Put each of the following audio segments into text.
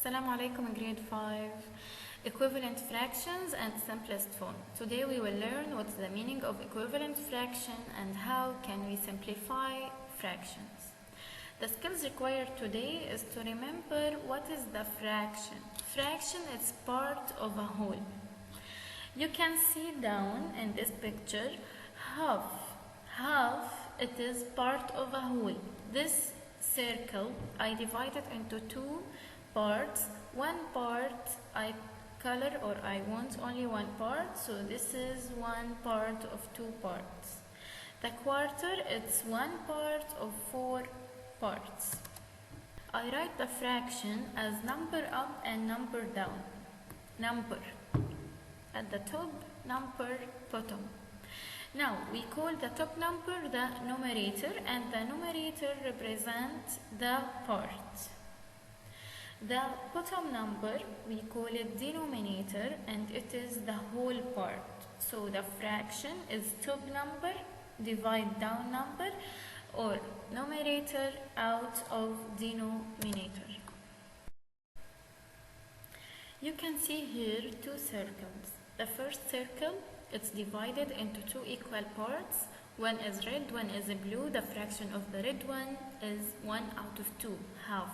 Assalamu alaikum, grade 5. Equivalent fractions and simplest form. Today we will learn what's the meaning of equivalent fraction and how can we simplify fractions. The skills required today is to remember what is the fraction. Fraction is part of a whole. You can see down in this picture half. It is part of a whole. This circle I divided into two parts. One part I color, or I want only one part, so this is one part of two parts. The quarter, it's one part of four parts. I write the fraction as number up and number down. Number at the top, number bottom. Now we call the top number the numerator, and the numerator represents the part. The bottom number we call it denominator, and it is the whole part. So the fraction is top number divide down number, or numerator out of denominator. You can see here two circles. The first circle, it's divided into two equal parts. One is red, one is blue. The fraction of the red one is 1 out of 2, half.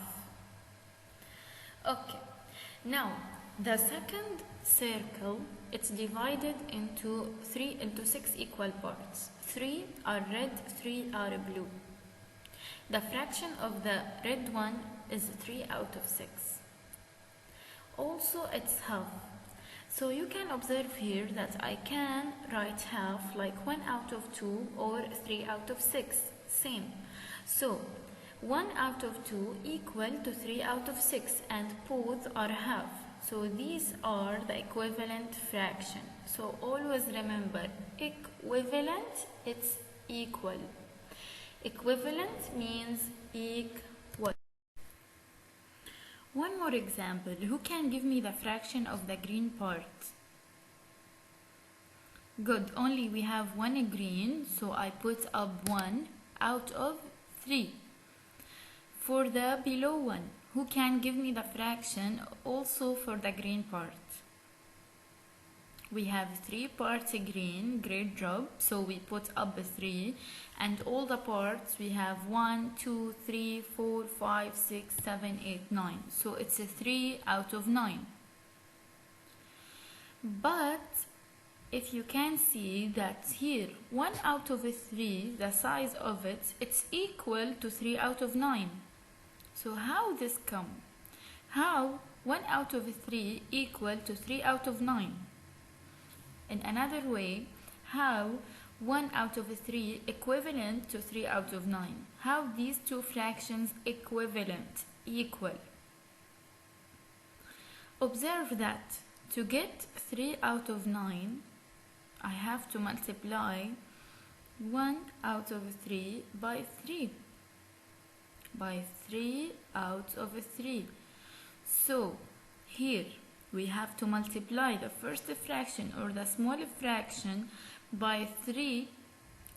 Okay, now the second circle, it's divided into 6 equal parts. 3 are red, 3 are blue. The fraction of the red one is 3 out of 6. Also, it's half. So you can observe here that I can write half like 1 out of 2 or 3 out of 6. Same. So 1 out of 2 equal to 3 out of 6, and both are half. So these are the equivalent fraction. So always remember, equivalent, it's equal. Equivalent means equal. One more example. Who can give me the fraction of the green part? Good, only we have one green, so I put up 1 out of 3. For the below one, who can give me the fraction also for the green part? We have 3 parts green, great job, so we put up 3, and all the parts we have 1, 2, 3, 4, 5, 6, 7, 8, 9, so it's a 3 out of 9. But if you can see that here 1 out of 3, the size of it, it's equal to 3 out of 9. So how this come? How 1 out of 3 equal to 3 out of 9? In another way, how 1 out of 3 equivalent to 3 out of 9? How these two fractions equivalent, equal? Observe that to get 3 out of 9, I have to multiply 1 out of 3 by 3. By 3 out of 3. So here we have to multiply the first fraction, or the small fraction, by 3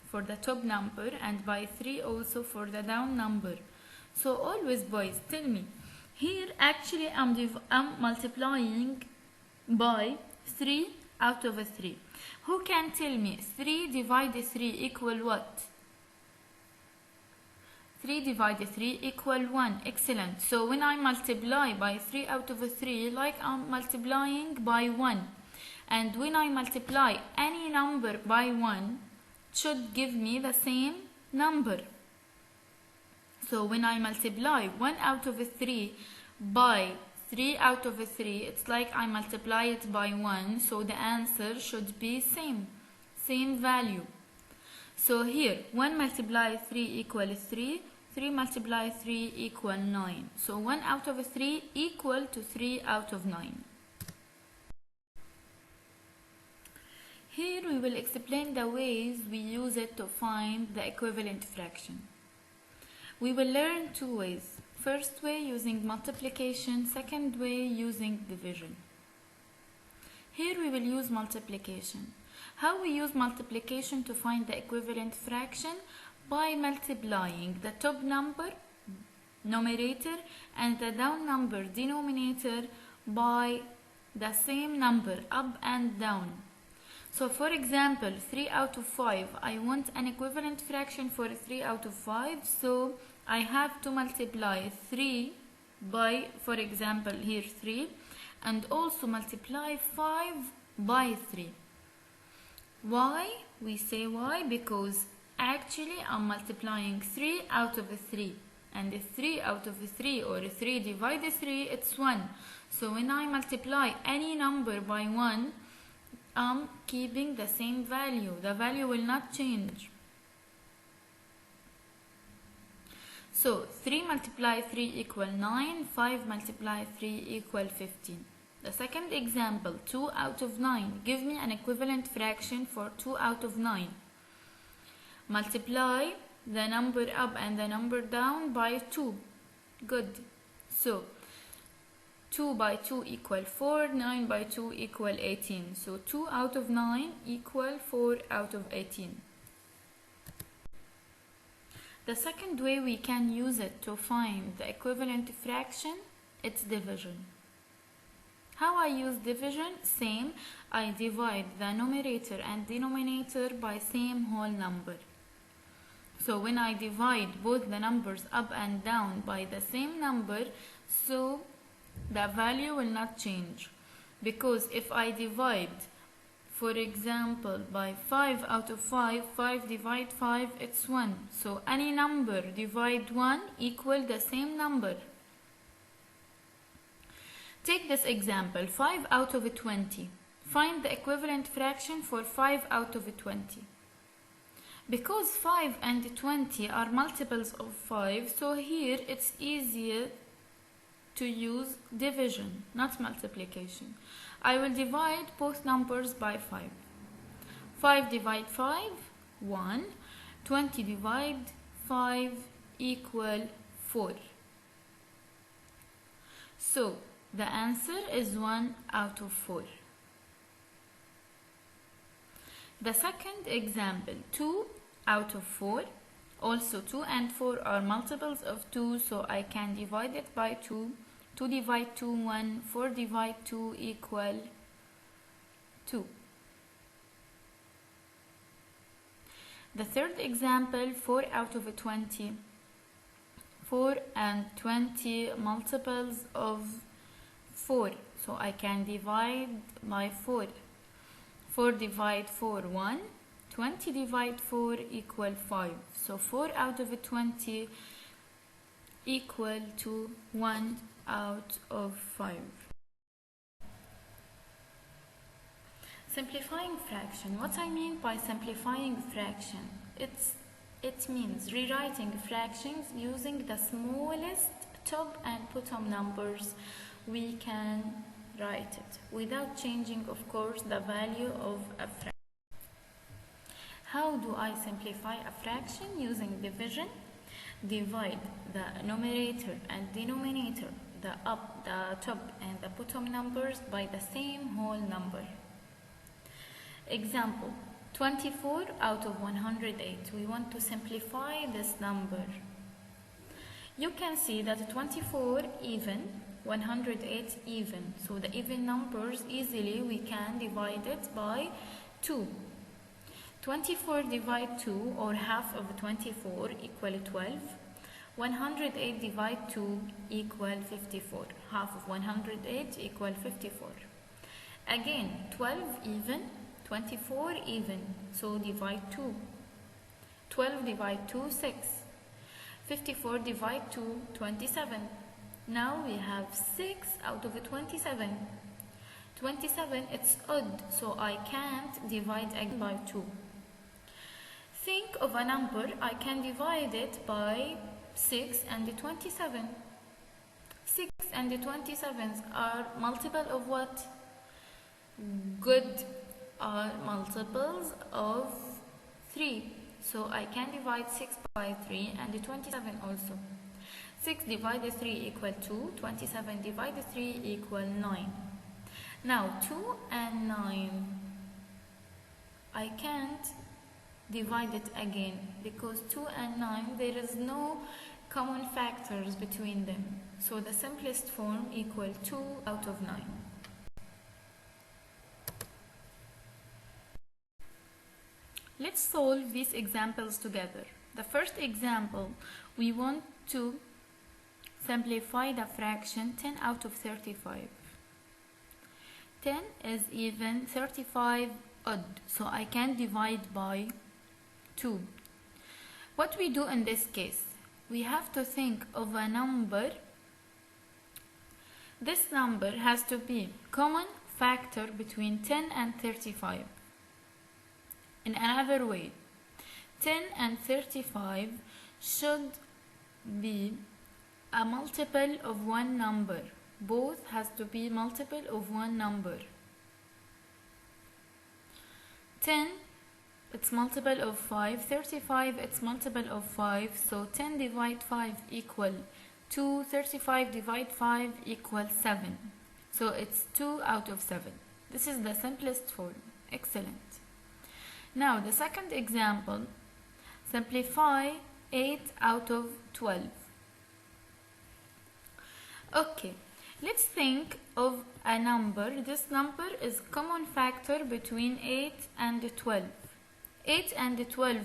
for the top number and by 3 also for the down number. So always, boys, tell me, here actually I'm multiplying by 3 out of 3. Who can tell me 3 divided 3 equal what? 3 divided 3 equal 1. Excellent. So when I multiply by 3 out of 3, like I'm multiplying by 1. And when I multiply any number by 1, it should give me the same number. So when I multiply 1 out of 3 by 3 out of 3, it's like I multiply it by 1. So the answer should be same value. So here 1 multiply 3 equals 3. 3 multiply 3 equal 9. So 1 out of 3 equal to 3 out of 9. Here we will explain the ways we use it to find the equivalent fraction. We will learn 2 ways. First way using multiplication, second way using division. Here we will use multiplication. How we use multiplication to find the equivalent fraction? By multiplying the top number numerator and the down number denominator by the same number up and down. So for example, 3 out of 5, I want an equivalent fraction for 3 out of 5, so I have to multiply 3 by, for example, here 3, and also multiply 5 by 3. Why? We say why because actually I'm multiplying 3 out of 3, and 3 out of 3 or 3 divided 3, it's 1. So when I multiply any number by 1, I'm keeping the same value. The value will not change. So 3 multiply 3 equal 9, 5 multiply 3 equal 15. The second example, 2 out of 9. Give me an equivalent fraction for 2 out of 9. Multiply the number up and the number down by 2. Good. So 2 by 2 equal 4, 9 by 2 equal 18. So 2 out of 9 equal 4 out of 18. The second way we can use it to find the equivalent fraction, it's division. How I use division? Same, I divide the numerator and denominator by same whole number. So when I divide both the numbers up and down by the same number, so the value will not change. Because if I divide, for example, by 5 out of 5, 5 divide 5, it's 1. So any number divide 1 equal the same number. Take this example, 5 out of 20. Find the equivalent fraction for 5 out of 20. Because 5 and 20 are multiples of 5, so here it's easier to use division, not multiplication. I will divide both numbers by 5. 5 divide 5, 1. 20 divide 5 equal 4. So the answer is 1 out of 4. The second example, 2 out of 4. Also 2 and 4 are multiples of 2, so I can divide it by 2. 2 divide 2, 1. 4 divide 2 equal 2. The third example, 4 out of 20. 4 and 20 multiples of 4, so I can divide by 4. 4 divide 4, 1. 20 divide 4 equal 5. So 4 out of 20 equal to 1 out of 5. Simplifying fraction. What I mean by simplifying fraction? It means rewriting fractions using the smallest top and bottom numbers we can write it without changing, of course, the value of a fraction. How do I simplify a fraction? Using division. Divide the numerator and denominator, the top and the bottom numbers by the same whole number. Example, 24 out of 108. We want to simplify this number. You can see that 24 even, 108 even. So the even numbers, easily we can divide it by 2. 24 divide 2, or half of 24, equal 12. 108 divide 2 equal 54. Half of 108 equal 54. Again, 12 even, 24 even, so divide 2. 12 divide 2, 6. 54 divide 2, 27. Now we have 6 out of 27. 27, it's odd, so I can't divide again by 2. Think of a number, I can divide it by 6 and 27. 6 and 27s are multiple of what? Good, are multiples of 3. So I can divide 6 by 3 and 27 also. 6 divided 3 equal 2, 27 divided 3 equal 9. Now 2 and 9, I can't divide it again because 2 and 9, there is no common factors between them. So the simplest form equal 2 out of 9. Let's solve these examples together. The first example, we want to simplify the fraction 10 out of 35. 10 is even, 35 odd, so I can divide by 2. What we do in this case, we have to think of a number. This number has to be common factor between 10 and 35. In another way, 10 and 35 should be a multiple of one number. Both has to be multiple of one number. 10, it's multiple of 5. 35, it's multiple of 5. So 10 divide 5 equal 2. 35 divide 5 equal 7. So it's 2 out of 7. This is the simplest form. Excellent. Now the second example, simplify 8 out of 12. Okay, let's think of a number. This number is common factor between 8 and 12. 8 and 12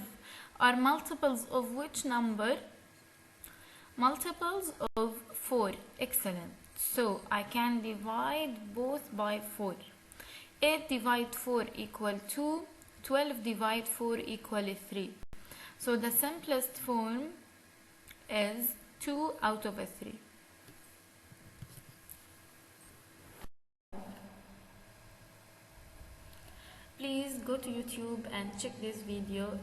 are multiples of which number? Multiples of 4. Excellent. So I can divide both by 4. 8 divide 4 equal 2. 12 divide 4 equal 3. So the simplest form is 2 out of 3. Please go to YouTube and check this video.